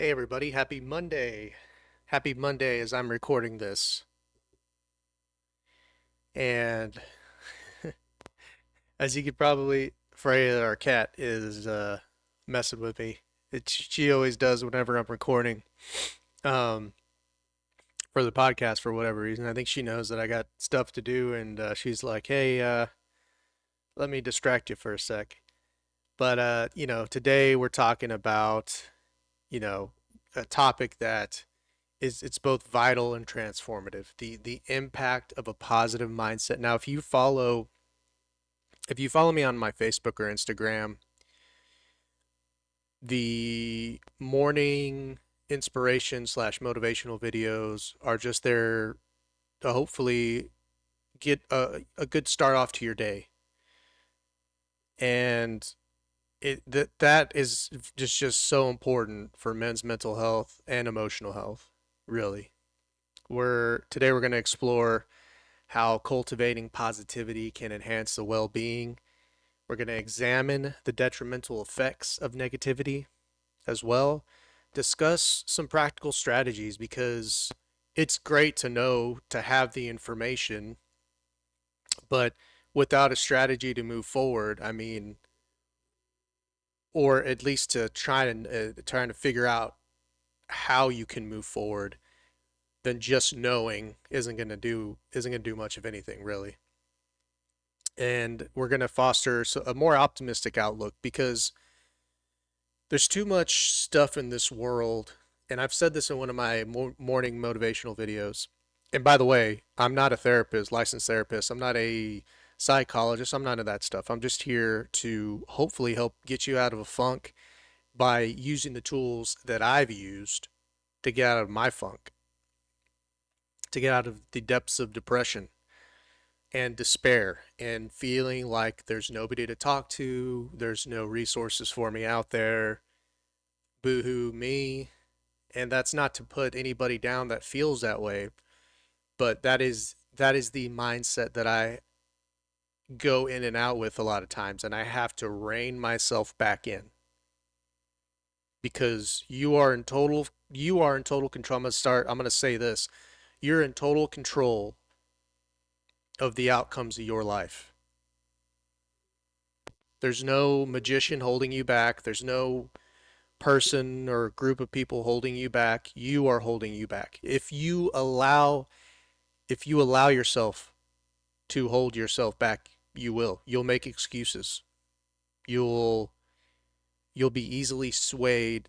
Hey everybody, happy Monday. Happy Monday as I'm recording this. And as you could probably Freya, our cat, is messing with me. She always does whenever I'm recording um for the podcast for whatever reason. I think she knows that I got stuff to do and she's like, "Hey, let me distract you for a sec." But today we're talking about, you know, a topic that it's both vital and transformative. The impact of a positive mindset. Now, if you follow me on my Facebook or Instagram, the morning inspiration slash motivational videos are just there to hopefully get a good start off to your day. And that is just so important for men's mental health and emotional health, really. We're going to explore how cultivating positivity can enhance the well-being. We're going to examine the detrimental effects of negativity as well, discuss some practical strategies because it's great to know, to have the information, but without a strategy to move forward, I mean, or at least to trying to figure out how you can move forward, then just knowing isn't going to do much of anything really. And we're going to foster a more optimistic outlook because there's too much stuff in this world. And I've said this in one of my morning motivational videos. And by the way, I'm not a therapist, licensed therapist. I'm not a psychologist. I'm none of that stuff. I'm just here to hopefully help get you out of a funk by using the tools that I've used to get out of my funk, to get out of the depths of depression and despair and feeling like there's nobody to talk to, there's no resources for me out there, boohoo me. And that's not to put anybody down that feels that way, but that is the mindset that I go in and out with a lot of times, and I have to rein myself back in because you are in total control. I'm going to say this. You're in total control of the outcomes of your life. There's no magician holding you back. There's no person or group of people holding you back. You are holding you back. If you allow yourself to hold yourself back, you will. You'll make excuses. You'll you'll be easily swayed,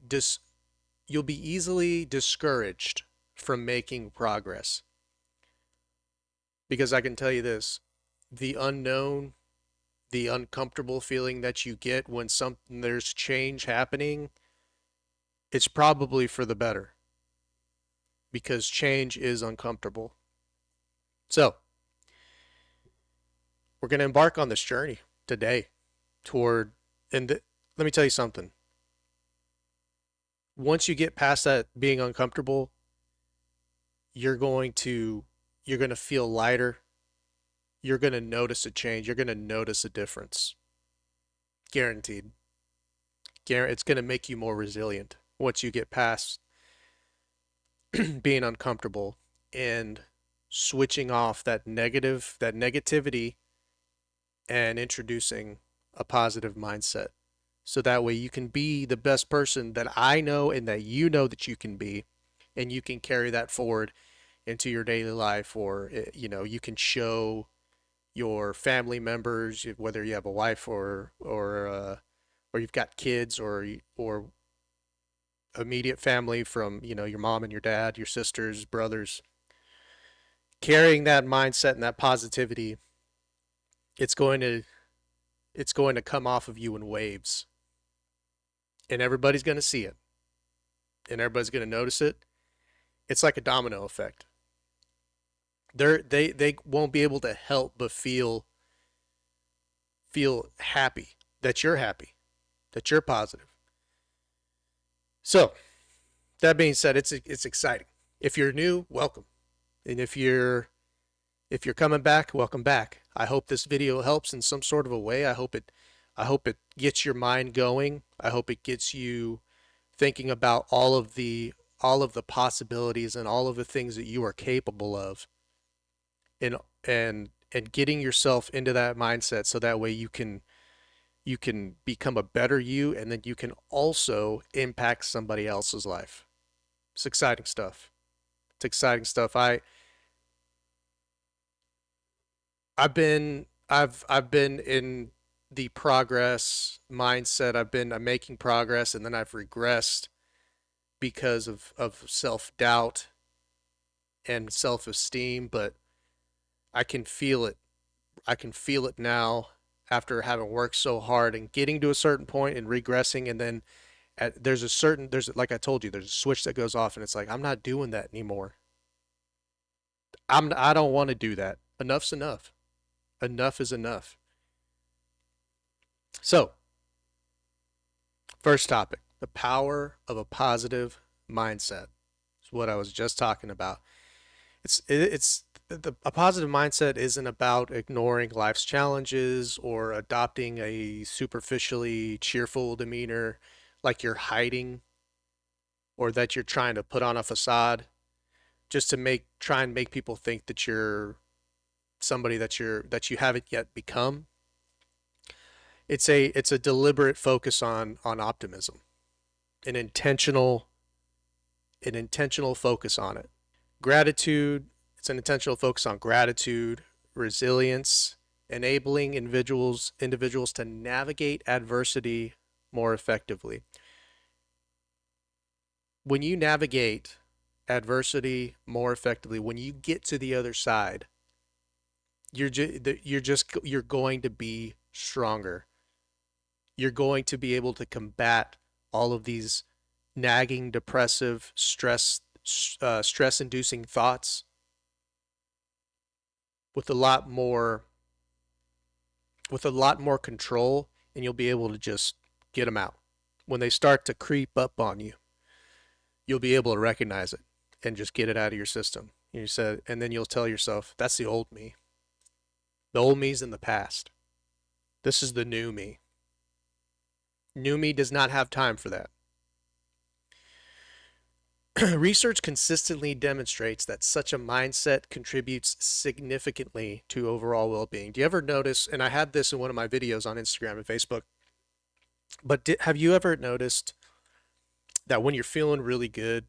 you'll be easily discouraged from making progress. Because I can tell you this, the unknown, the uncomfortable feeling that you get when there's change happening, it's probably for the better because change is uncomfortable. So, we're going to embark on this journey today toward, let me tell you something. Once you get past that being uncomfortable, you're going to you're going to feel lighter. You're going to notice a change. You're going to notice a difference. Guaranteed. It's going to make you more resilient once you get past being uncomfortable and switching off that negativity and introducing a positive mindset. So that way you can be the best person that I know and that you know that you can be, and you can carry that forward into your daily life, or you can show your family members, whether you have a wife or you've got kids, or immediate family from your mom and your dad, your sisters, brothers, carrying that mindset and that positivity. It's going to it's going to come off of you in waves, and everybody's going to see it, and everybody's going to notice it. It's like a domino effect. They won't be able to help but feel happy happy, that you're positive. So that being said, it's exciting. If you're new, welcome, and if you're coming back, welcome back. I hope this video helps in some sort of a way. I hope it gets your mind going. I hope it gets you thinking about all of the possibilities and all of the things that you are capable of, and and getting yourself into that mindset so that way you can become a better you, and then you can also impact somebody else's life. It's exciting stuff. It's exciting stuff. I've been in the progress mindset. I'm making progress, and then I've regressed because of self-doubt and self-esteem, but I can feel it. I can feel it now after having worked so hard and getting to a certain point and regressing, and then there's like I told you, there's a switch that goes off, and it's like I'm not doing that anymore. I don't want to do that. Enough's enough. Enough is enough. So, first topic, the power of a positive mindset. Is what I was just talking about. A positive mindset isn't about ignoring life's challenges or adopting a superficially cheerful demeanor like you're hiding or that you're trying to put on a facade just to make try and make people think that you're somebody that you haven't yet become. It's a deliberate focus on optimism, an intentional an intentional focus on it. Gratitude, it's an intentional focus on gratitude, resilience, enabling individuals to navigate adversity more effectively. When you navigate adversity more effectively, when you get to the other side, you're going to be stronger. You're going to be able to combat all of these nagging, depressive, stress-inducing thoughts with a lot more with a lot more control, and you'll be able to just get them out. When they start to creep up on you, you'll be able to recognize it and just get it out of your system. And then you'll tell yourself, "That's the old me. The old me's in the past. This is the new me. New me does not have time for that." Research consistently demonstrates that such a mindset contributes significantly to overall well-being. Do you ever notice, and I had this in one of my videos on Instagram and Facebook, but have you ever noticed that when you're feeling really good,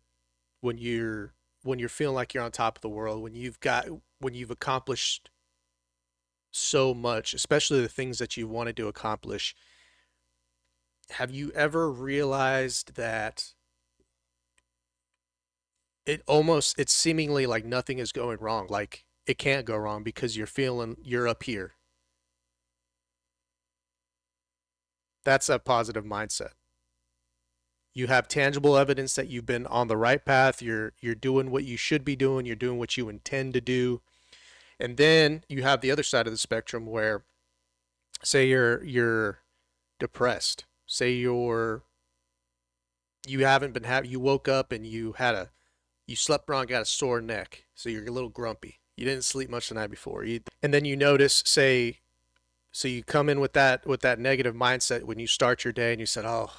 when you're feeling like you're on top of the world, when you've accomplished so much, especially the things that you wanted to accomplish, have you ever realized that it's seemingly like nothing is going wrong, like it can't go wrong because you're up here. That's a positive mindset. You have tangible evidence that you've been on the right path, you're doing what you should be doing, you're doing what you intend to do. And then you have the other side of the spectrum where, say you're depressed, say you haven't been having you woke up and you slept wrong, got a sore neck, so you're a little grumpy. You didn't sleep much the night before. And then you notice, say, so you come in with that negative mindset when you start your day, and you said, "Oh,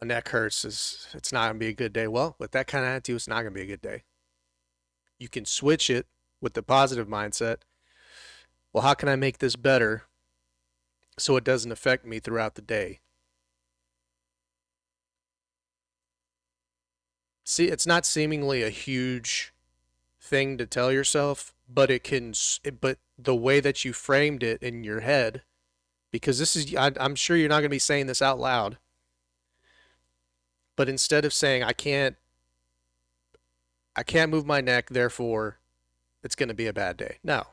my neck hurts. It's not gonna be a good day." Well, with that kind of attitude, it's not gonna be a good day. You can switch it with the positive mindset. Well, how can I make this better so it doesn't affect me throughout the day? See, it's not seemingly a huge thing to tell yourself, but but the way that you framed it in your head, because I'm sure you're not going to be saying this out loud, but instead of saying I can't move my neck, therefore it's going to be a bad day. No.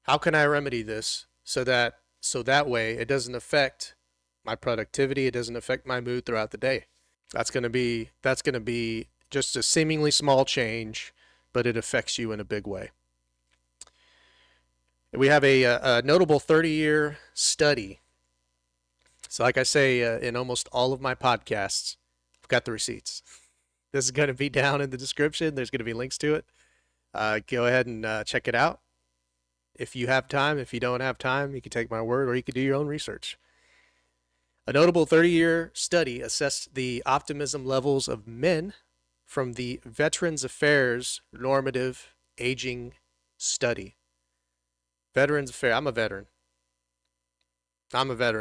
How can I remedy this so that way it doesn't affect my productivity, it doesn't affect my mood throughout the day? That's going to be just a seemingly small change, but it affects you in a big way. We have a notable 30-year study. So, like I say, in almost all of my podcasts, I've got the receipts. This is going to be down in the description. There's going to be links to it. Go ahead and check it out. If you have time, if you don't have time, you can take my word or you can do your own research. A notable 30-year study assessed the optimism levels of men from the Veterans Affairs Normative Aging Study. Veterans Affairs, I'm a veteran.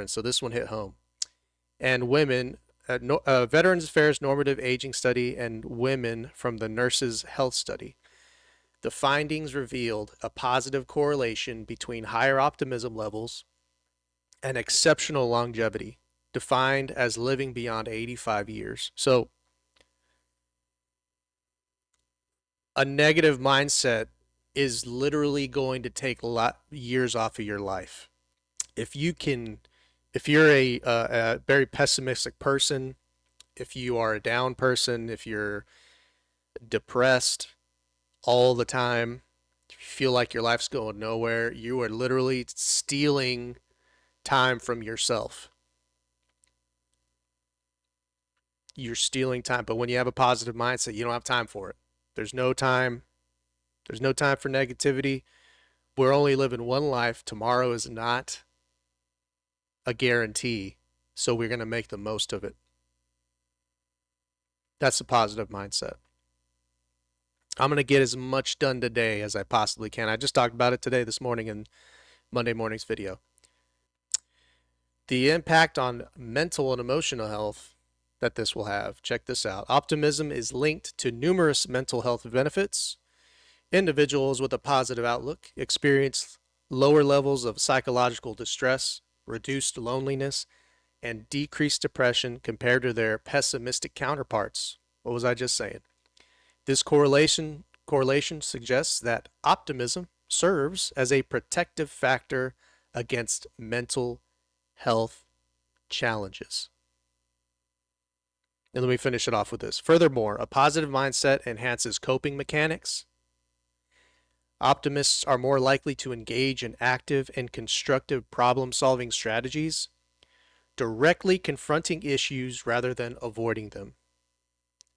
So this one hit home. And women, Veterans Affairs Normative Aging Study, and women from the Nurses Health Study. The findings revealed a positive correlation between higher optimism levels and exceptional longevity, defined as living beyond 85 years. So, a negative mindset is literally going to take years off of your life. If you can, if you're a very pessimistic person, if you are a down person, if you're depressed all the time, if you feel like your life's going nowhere, you are literally stealing time from yourself. You're stealing time. But when you have a positive mindset, you don't have time for it. There's no time. There's no time for negativity. We're only living one life. Tomorrow is not a guarantee. So we're going to make the most of it. That's a positive mindset. I'm going to get as much done today as I possibly can. I just talked about it today, this morning, in Monday morning's video. The impact on mental and emotional health that this will have. Check this out. Optimism is linked to numerous mental health benefits. Individuals with a positive outlook experience lower levels of psychological distress, reduced loneliness, and decreased depression compared to their pessimistic counterparts. What was I just saying? This correlation suggests that optimism serves as a protective factor against mental health challenges. And let me finish it off with this. Furthermore, a positive mindset enhances coping mechanics. Optimists are more likely to engage in active and constructive problem-solving strategies, directly confronting issues rather than avoiding them.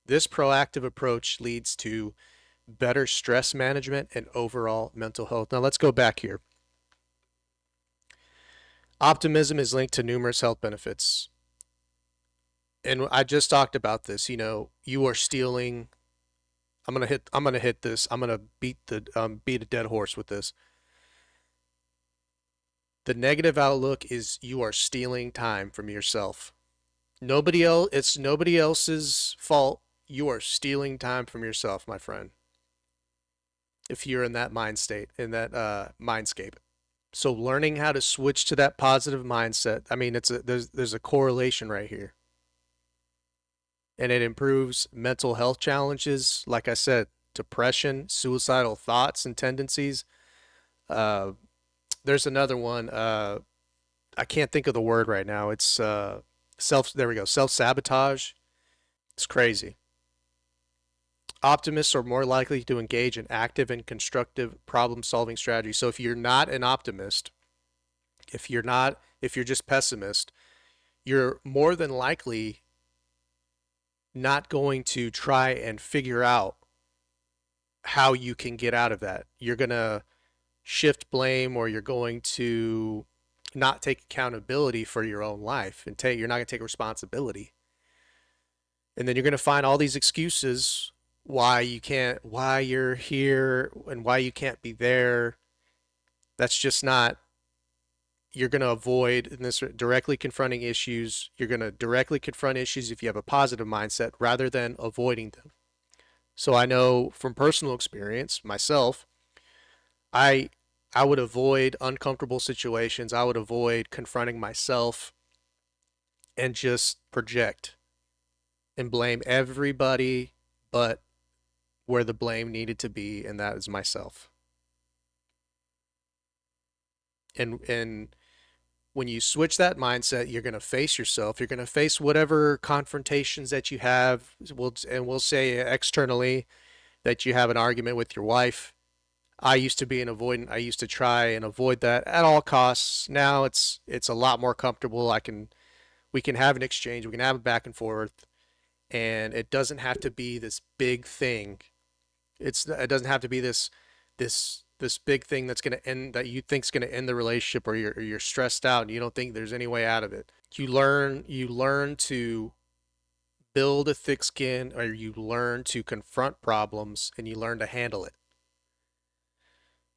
This proactive approach leads to better stress management and overall mental health. Now let's go back here. Optimism is linked to numerous health benefits. And I just talked about this. You are stealing. I'm gonna hit this. I'm gonna beat a dead horse with this. The negative outlook is you are stealing time from yourself. It's nobody else's fault. You are stealing time from yourself, my friend. If you're in that mind state, in that mindscape. So learning how to switch to that positive mindset. I mean, there's a correlation right here. And it improves mental health challenges, like I said, depression, suicidal thoughts and tendencies. There's another one. I can't think of the word right now. It's there we go, self-sabotage. It's crazy. Optimists are more likely to engage in active and constructive problem-solving strategies. So if you're not an optimist, if you're just pessimist, you're more than likely not going to try and figure out how you can get out of that. You're going to shift blame, or you're going to not take accountability for your own life, and you're not going to take responsibility. And then you're going to find all these excuses why you're here and why you can't be there. That's just not, you're going to avoid in this directly confronting issues. You're going to directly confront issues if you have a positive mindset rather than avoiding them. So I know from personal experience myself, I would avoid uncomfortable situations. I would avoid confronting myself and just project and blame everybody but where the blame needed to be, and that is myself. And when you switch that mindset, you're going to face yourself. You're going to face whatever confrontations that you have. We'll say externally that you have an argument with your wife. I used to be an avoidant. I used to try and avoid that at all costs. Now it's a lot more comfortable. We can have an exchange. We can have a back and forth, and it doesn't have to be this big thing. It doesn't have to be this big thing that's going to end, that you think's going to end the relationship, or you're stressed out and you don't think there's any way out of it. You learn to build a thick skin, or you learn to confront problems, and you learn to handle it.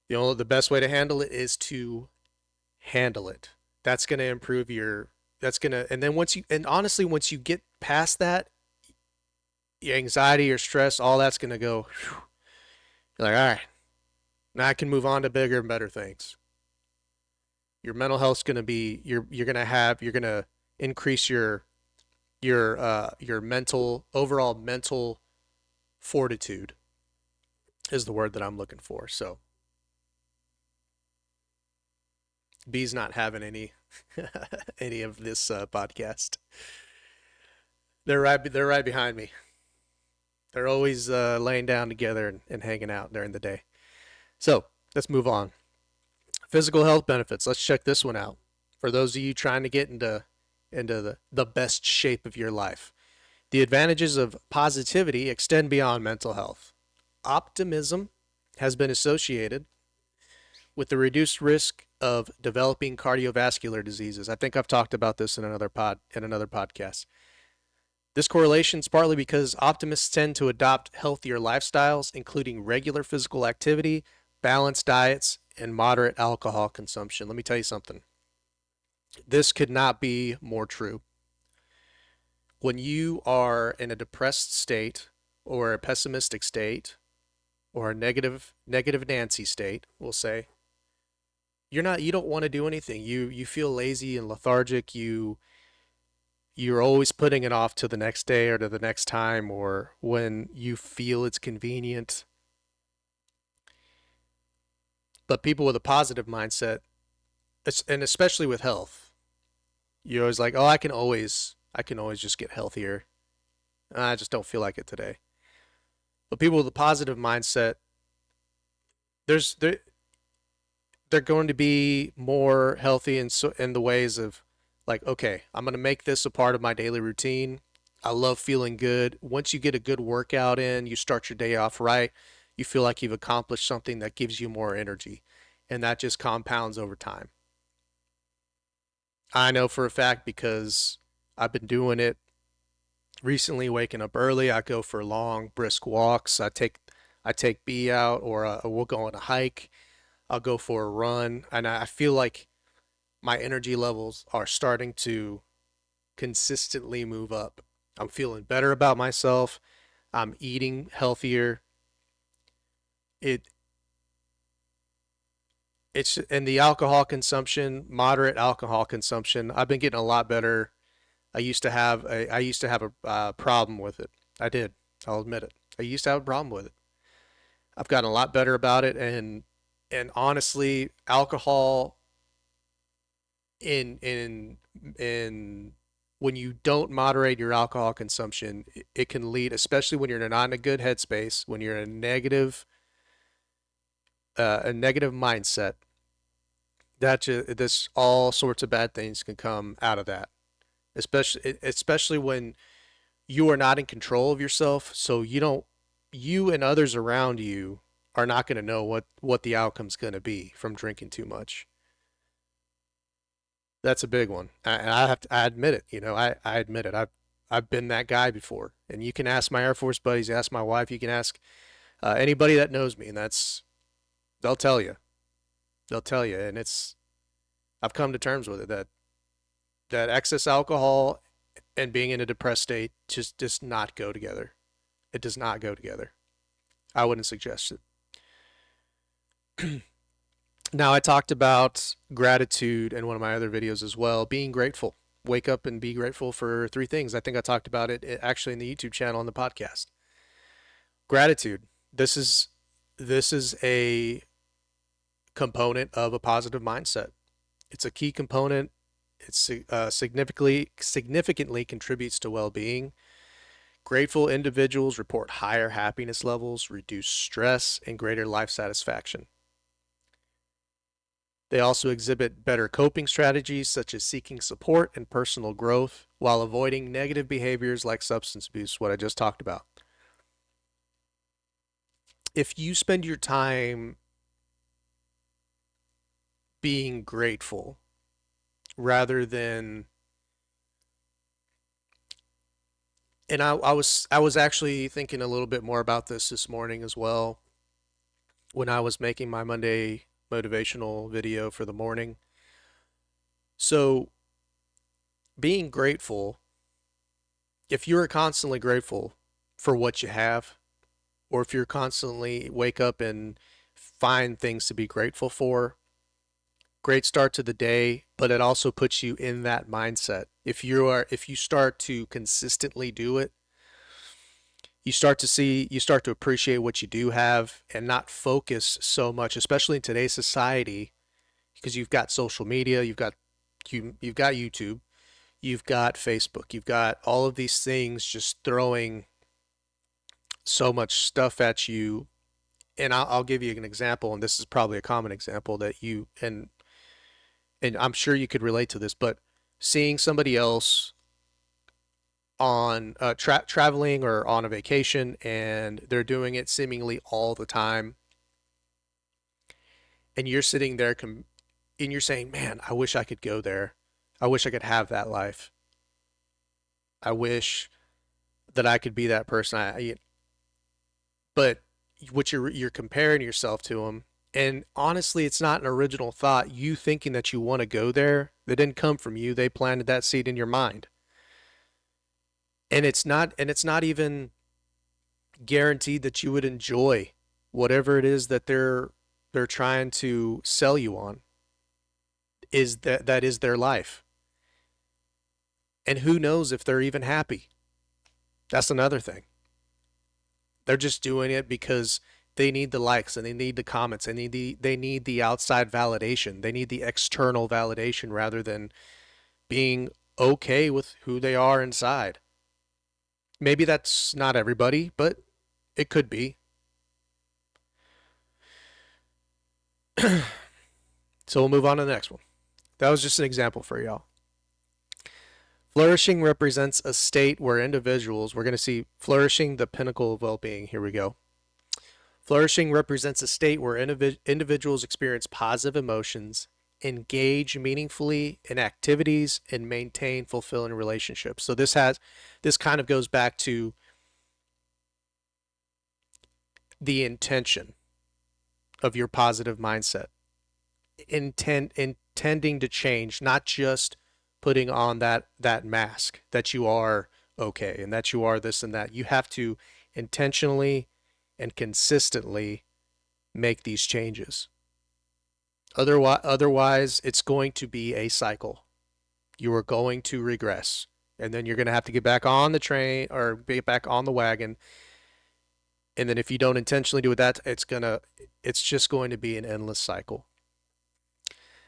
The best way to handle it is to handle it. That's going to improve your that's going to and then once you and honestly once you get past that, your anxiety, your stress, all that's going to go. Whew. You're like, all right, now I can move on to bigger and better things. Your mental health's going to be you're going to increase your mental overall mental fortitude is the word that I'm looking for. So B's not having any any of this podcast. They're right behind me. They're always laying down together and hanging out during the day. So let's move on. Physical health benefits. Let's check this one out. For those of you trying to get into the best shape of your life, the advantages of positivity extend beyond mental health. Optimism has been associated with the reduced risk of developing cardiovascular diseases. I think I've talked about this in another podcast. This correlation is partly because optimists tend to adopt healthier lifestyles, including regular physical activity, balanced diets, and moderate alcohol consumption. Let me tell you something. This could not be more true. When you are in a depressed state or a pessimistic state or a negative Nancy state, we'll say, you don't want to do anything. You feel lazy and lethargic. You're always putting it off to the next day or to the next time or when you feel it's convenient. But people with a positive mindset, and especially with health, you're always like, oh, I can always just get healthier. I just don't feel like it today. But people with a positive mindset, there's they're going to be more healthy in the ways of like, okay, I'm going to make this a part of my daily routine. I love feeling good. Once you get a good workout in, you start your day off right, you feel like you've accomplished something that gives you more energy, and that just compounds over time. I know for a fact because I've been doing it recently, waking up early. I go for long, brisk walks. I take B out, or we'll go on a hike. I'll go for a run, and I feel like my energy levels are starting to consistently move up. I'm feeling better about myself. I'm eating healthier. It it's and the alcohol consumption, moderate alcohol consumption. I've been getting a lot better. I used to have a problem with it. I did. I'll admit it. I used to have a problem with it. I've gotten a lot better about it, and honestly, alcohol in when you don't moderate your alcohol consumption, it can lead, especially when you're not in a good headspace, when you're in a negative mindset, this all sorts of bad things can come out of that. Especially when you are not in control of yourself, so you and others around you are not going to know what the outcome's going to be from drinking too much. That's a big one. And I admit it. I admit it. I've been that guy before. And you can ask my Air Force buddies, ask my wife, you can ask anybody that knows me, and they'll tell you. They'll tell you, and I've come to terms with it that excess alcohol and being in a depressed state just does not go together. It does not go together. I wouldn't suggest it. Now, I talked about gratitude in one of my other videos as well. Being grateful. Wake up and be grateful for three things. I think I talked about it actually in the YouTube channel and the podcast. Gratitude. This is a component of a positive mindset. It's a key component. It significantly contributes to well-being. Grateful individuals report higher happiness levels, reduced stress, and greater life satisfaction. They also exhibit better coping strategies such as seeking support and personal growth while avoiding negative behaviors like substance abuse, what I just talked about. If you spend your time being grateful rather than And I was actually thinking a little bit more about this morning as well when I was making my Monday motivational video for the morning. So, being grateful, if you're constantly grateful for what you have, or if you're constantly wake up and find things to be grateful for, great start to the day, but it also puts you in that mindset. If you start to consistently do it, you start to appreciate what you do have and not focus so much, especially in today's society, because you've got social media, you've got YouTube, you've got Facebook, you've got all of these things just throwing so much stuff at you. And I'll give you an example, and this is probably a common example that and I'm sure you could relate to this, but seeing somebody else on traveling or on a vacation and they're doing it seemingly all the time, and you're sitting there and you're saying, "Man, I wish I could go there. I wish I could have that life. I wish that I could be that person." But what you're comparing yourself to them, and honestly, it's not an original thought. You thinking that you want to go there, that didn't come from you. They planted that seed in your mind, and it's not even guaranteed that you would enjoy whatever it is that they're trying to sell you on. Is that is their life, and who knows if they're even happy. That's another thing. They're just doing it because they need the likes and they need the comments and they need the outside validation. They need the external validation rather than being okay with who they are inside. Maybe that's not everybody, but it could be. So we'll move on to the next one. That was just an example for y'all. Flourishing represents a state where individuals, we're going to see flourishing, the pinnacle of well being. Here we go. Flourishing represents a state where individuals experience positive emotions, engage meaningfully in activities, and maintain fulfilling relationships. So this kind of goes back to the intention of your positive mindset. Intending to change, not just putting on that mask that you are okay and that you are this and that. You have to intentionally and consistently make these changes. Otherwise, it's going to be a cycle. You are going to regress, and then you're going to have to get back on the train or get back on the wagon. And then if you don't intentionally do that, it's just going to be an endless cycle.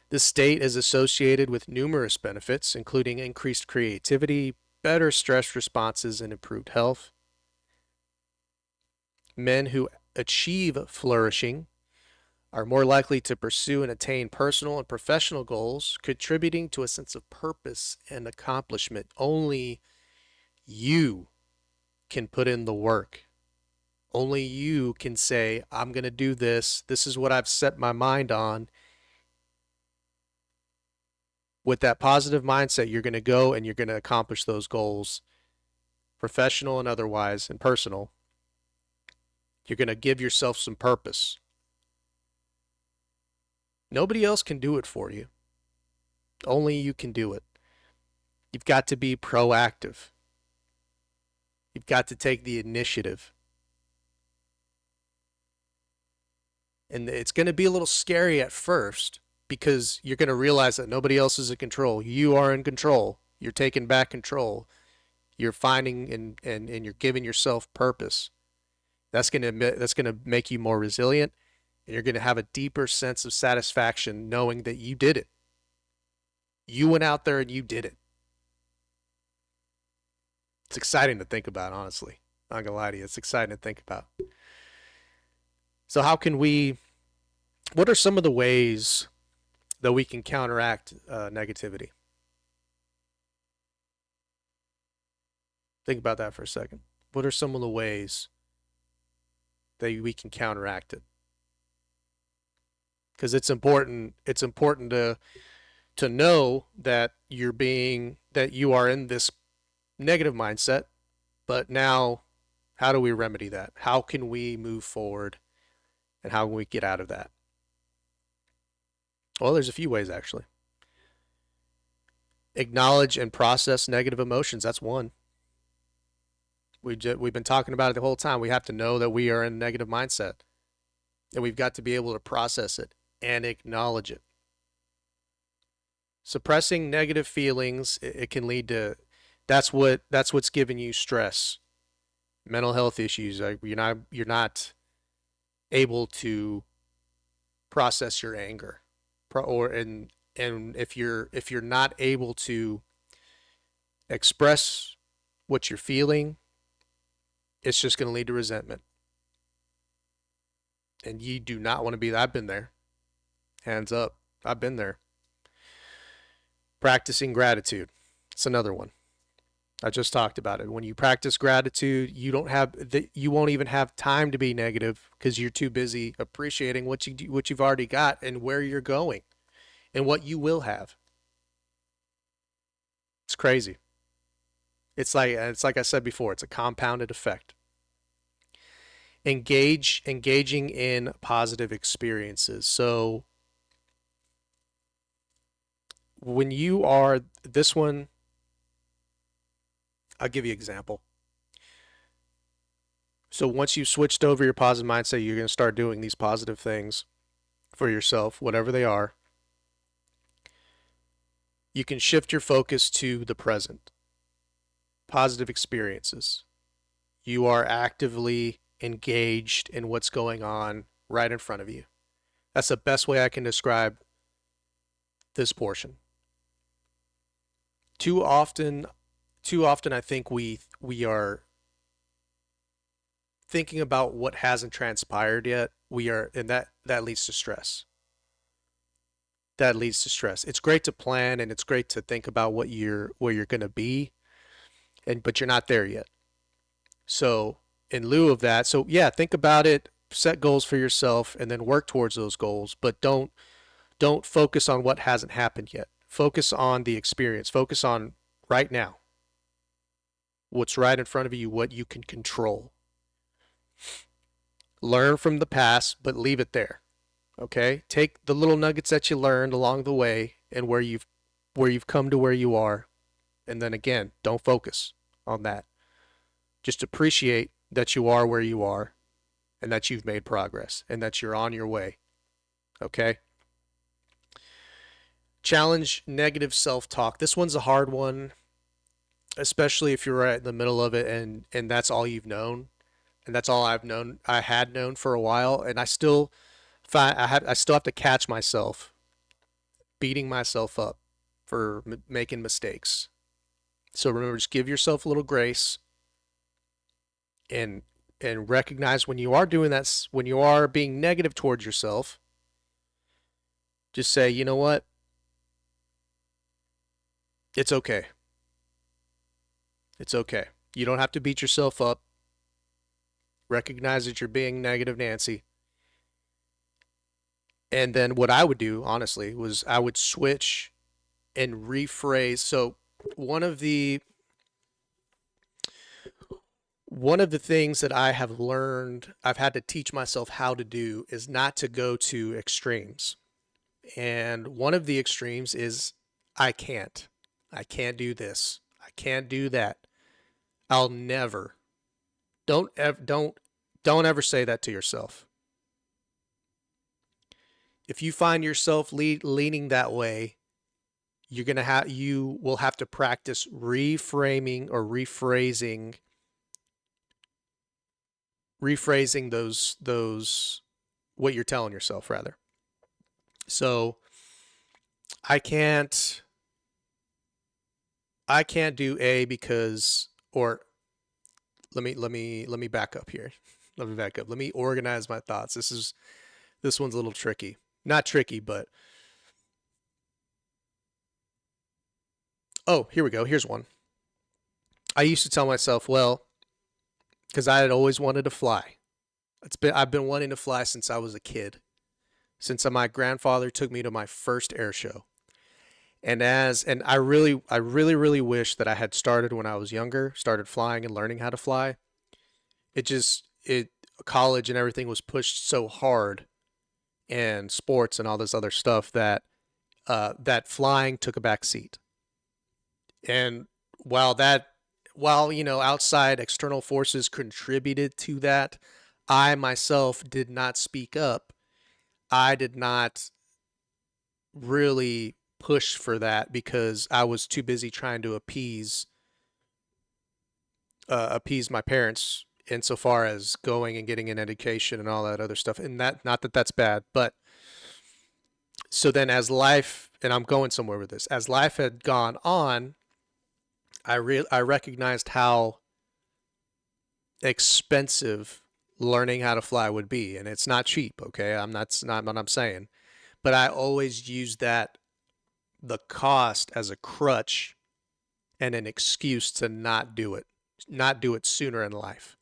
This state is associated with numerous benefits, including increased creativity, better stress responses, and improved health. Men who achieve flourishing are more likely to pursue and attain personal and professional goals, contributing to a sense of purpose and accomplishment. Only you can put in the work. Only you can say, I'm going to do this. This is what I've set my mind on. With that positive mindset, you're going to go and you're going to accomplish those goals, professional and otherwise, and personal. You're going to give yourself some purpose. Nobody else can do it for you. Only you can do it. You've got to be proactive. You've got to take the initiative. And it's going to be a little scary at first because you're going to realize that nobody else is in control. You are in control. You're taking back control. You're finding and you're giving yourself purpose. That's going to make you more resilient, and you're going to have a deeper sense of satisfaction knowing that you did it. You went out there and you did it. It's exciting to think about, honestly. I'm not going to lie to you. It's exciting to think about. So what are some of the ways that we can counteract negativity? Think about that for a second. What are some of the ways that we can counteract it? Because it's important to know that you are in this negative mindset, But now, how do we remedy that? How can we move forward and how can we get out of that? Well, there's a few ways actually. Acknowledge and process negative emotions. That's one. We've been talking about it the whole time. We have to know that we are in a negative mindset, and we've got to be able to process it and acknowledge it. Suppressing negative feelings, it can lead to that's what's giving you stress, mental health issues. Like you're not able to process your anger, and if you're not able to express what you're feeling, it's just going to lead to resentment. And you do not want to be that. I've been there. Hands up. I've been there. Practicing gratitude. It's another one. I just talked about it. When you practice gratitude, you won't even have time to be negative because you're too busy appreciating what you've already got and where you're going and what you will have. It's crazy. It's like I said before, it's a compounded effect. Engaging in positive experiences. So when you are this one, I'll give you an example. So once you've switched over your positive mindset, you're going to start doing these positive things for yourself, whatever they are. You can shift your focus to the present. Positive experiences. You are actively engaged in what's going on right in front of you. That's the best way I can describe this portion. Too often I think we are thinking about what hasn't transpired yet. And that leads to stress. That leads to stress. It's great to plan and it's great to think about where you're going to be, but you're not there yet. So in lieu of that, so yeah, think about it, set goals for yourself, and then work towards those goals. But don't focus on what hasn't happened yet. Focus on the experience. Focus on right now. What's right in front of you, what you can control. Learn from the past, but leave it there. Okay? Take the little nuggets that you learned along the way and where you've come to where you are, and then again, don't focus on that. Just appreciate that you are where you are and that you've made progress and that you're on your way. Okay? Challenge negative self-talk. This one's a hard one, especially if you're right in the middle of it and that's all you've known. And that's all I had known for a while, and I still have to catch myself beating myself up for making mistakes. So remember, just give yourself a little grace and recognize when you are doing that, when you are being negative towards yourself, just say, you know what? It's okay. It's okay. You don't have to beat yourself up. Recognize that you're being negative, Nancy. And then what I would do, honestly, was I would switch and rephrase. So one of the things that I have learned, I've had to teach myself how to do is not to go to extremes. And one of the extremes is I can't. I can't do this. I can't do that. I'll never. Don't ever say that to yourself. If you find yourself leaning that way, you will have to practice reframing or rephrasing those what you're telling yourself rather. So I can't do A because, or let me back up here. Let me back up. Let me organize my thoughts. This one's a little tricky. Not tricky, but oh, here we go. Here's one. I used to tell myself, well, because I had always wanted to fly. I've been wanting to fly since I was a kid. Since my grandfather took me to my first air show. And I really wish that I had started when I was younger, started flying and learning how to fly. It college and everything was pushed so hard, and sports and all this other stuff, that flying took a back seat. And while that while outside external forces contributed to that, I myself did not speak up. I did not really push for that because I was too busy trying to appease my parents insofar as going and getting an education and all that other stuff. And that, not that that's bad, but so then as life, and I'm going somewhere with this, as life had gone on, I recognized how expensive learning how to fly would be, and it's not cheap. Okay, not what I'm saying, but I always used that the cost as a crutch and an excuse to not do it sooner in life.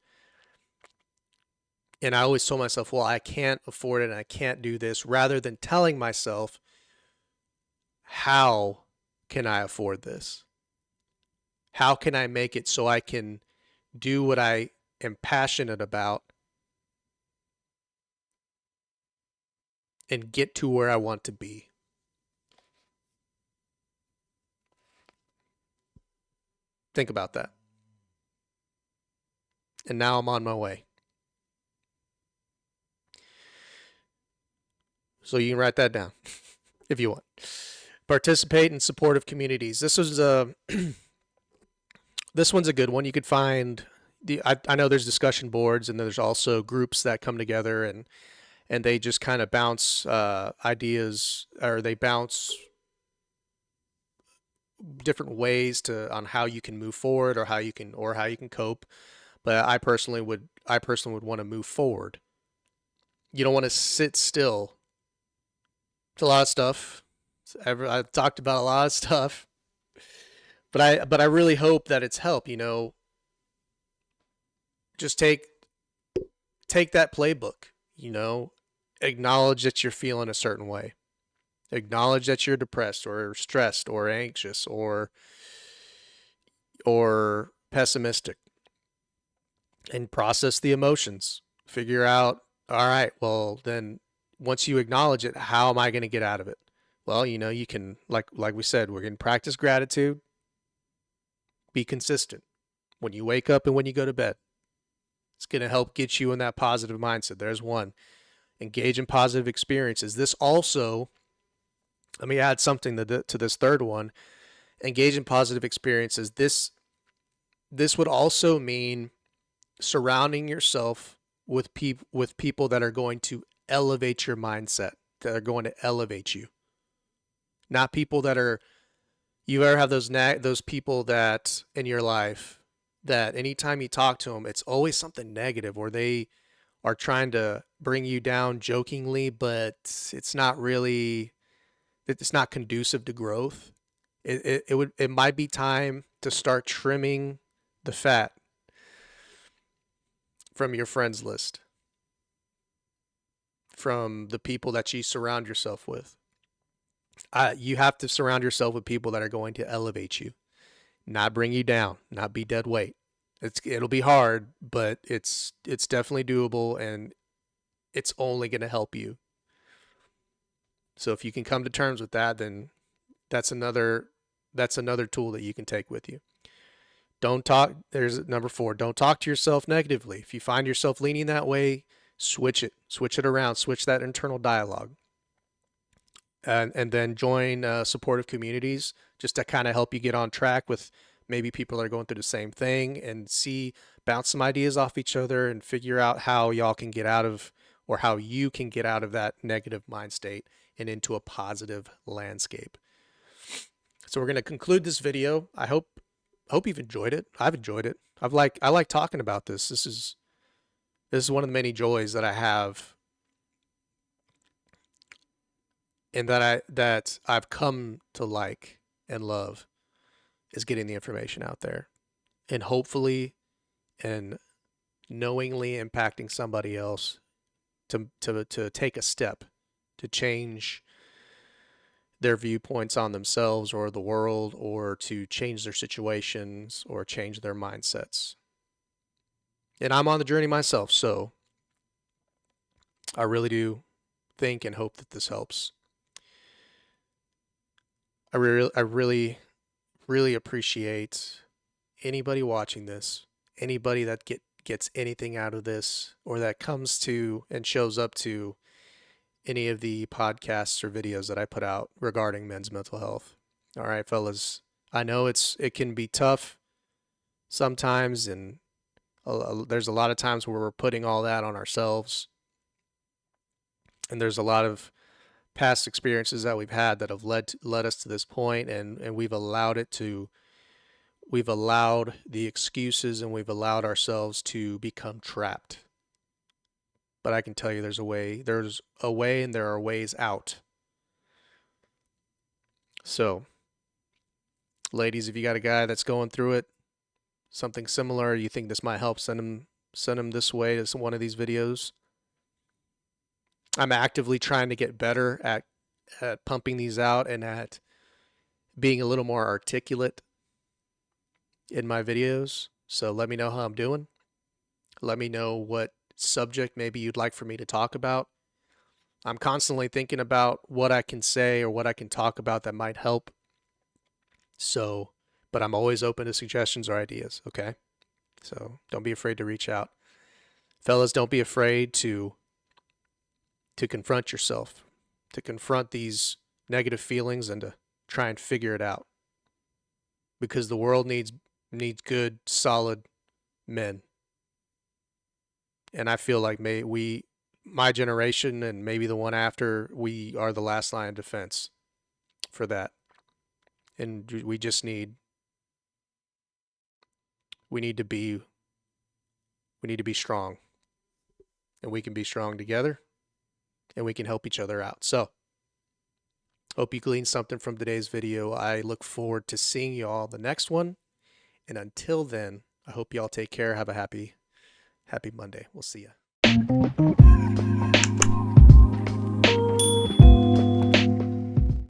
And I always told myself, well, I can't afford it and I can't do this, rather than telling myself, how can I afford this? How can I make it so I can do what I am passionate about and get to where I want to be? Think about that. And now I'm on my way. So you can write that down if you want. Participate in supportive communities. This one's a good one. You could find I know there's discussion boards, and there's also groups that come together, and they just kind of bounce ideas, or they bounce different ways to on how you can move forward, or how you can cope. But I personally would want to move forward. You don't want to sit still. It's a lot of stuff. I've talked about a lot of stuff, but I really hope that it's help. Just take that playbook. Acknowledge that you're feeling a certain way. Acknowledge that you're depressed or stressed or anxious or pessimistic, and process the emotions. Figure out, all right, well then, once you acknowledge it, how am I going to get out of it? Well, you can, like we said, we're going to practice gratitude. Be consistent when you wake up and when you go to bed. It's going to help get you in that positive mindset. There's one. Engage in positive experiences. This also, let me add something to this third one. Engage in positive experiences. This would also mean surrounding yourself with people that are going to elevate your mindset, that are going to elevate you. Not people that are, you ever have those people that in your life that anytime you talk to them, it's always something negative, or they are trying to bring you down jokingly, but it's not conducive to growth. It might be time to start trimming the fat from your friends list, from the people that you surround yourself with. You have to surround yourself with people that are going to elevate you, not bring you down, not be dead weight. It'll be hard, but it's definitely doable, and it's only going to help you. So if you can come to terms with that, then that's another that's another tool that you can take with you. Don't talk. There's number 4. Don't talk to yourself negatively. If you find yourself leaning that way, switch it around, switch that internal dialogue, and then join supportive communities just to kind of help you get on track with maybe people that are going through the same thing, and bounce some ideas off each other and figure out how y'all can get out of, or how you can get out of that negative mind state and into a positive landscape. So we're going to conclude this video. I hope you've enjoyed it. I've enjoyed it. I like talking about this. This is one of the many joys that I have, and that I've come to like and love, is getting the information out there, and hopefully and knowingly impacting somebody else to take a step to change their viewpoints on themselves or the world, or to change their situations or change their mindsets. And I'm on the journey myself, so I really do think and hope that this helps. I really appreciate anybody watching this, anybody that gets anything out of this, or that comes to and shows up to any of the podcasts or videos that I put out regarding men's mental health. All right, fellas. I know it can be tough sometimes, and there's a lot of times where we're putting all that on ourselves, and there's a lot of past experiences that we've had that have led us to this point, and we've allowed the excuses, and we've allowed ourselves to become trapped. But I can tell you there's a way and there are ways out. So, ladies, if you got a guy that's going through it, something similar, you think this might help, send him this way to one of these videos. I'm actively trying to get better at pumping these out and at being a little more articulate in my videos. So let me know how I'm doing. Let me know what subject maybe you'd like for me to talk about. I'm constantly thinking about what I can say or what I can talk about that might help. So, but I'm always open to suggestions or ideas, okay? So don't be afraid to reach out. Fellas, don't be afraid to confront yourself, to confront these negative feelings and to try and figure it out. Because the world needs good, solid men. And I feel like my generation and maybe the one after, we are the last line of defense for that. And we need to be strong. And we can be strong together, and we can help each other out. So, hope you gleaned something from today's video. I look forward to seeing you all the next one. And until then, I hope you all take care. Have a happy Monday. We'll see you.